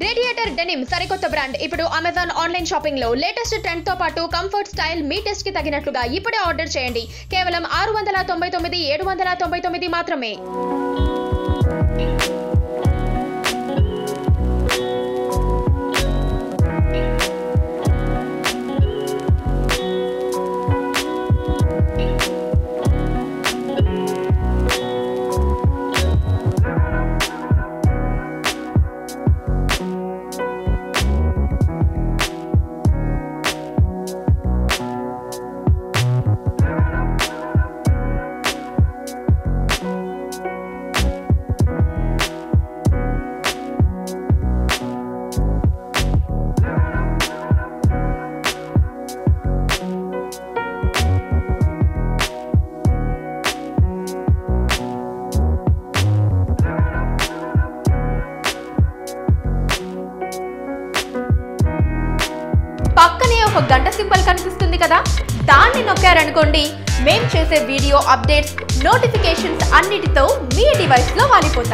Radiator denim సరికొత్త brand ఇప్పుడు Amazon online shopping లో లేటెస్ట్ ట్రెండ్ తో పాటు కంఫర్ట్ స్టైల్ మీ టెస్ట్ కి తగినట్లుగా ఇప్పుడే ఆర్డర్ చేయండి. కేవలం 699 799 మాత్రమే. పక్కనే ఒక గంట సింబల్ కనిపిస్తుంది కదా, దాన్ని నొక్కారనుకోండి మేము చేసే వీడియో అప్డేట్స్ నోటిఫికేషన్స్ అన్నిటితో మీ డివైస్ లో వాలిపోతాం.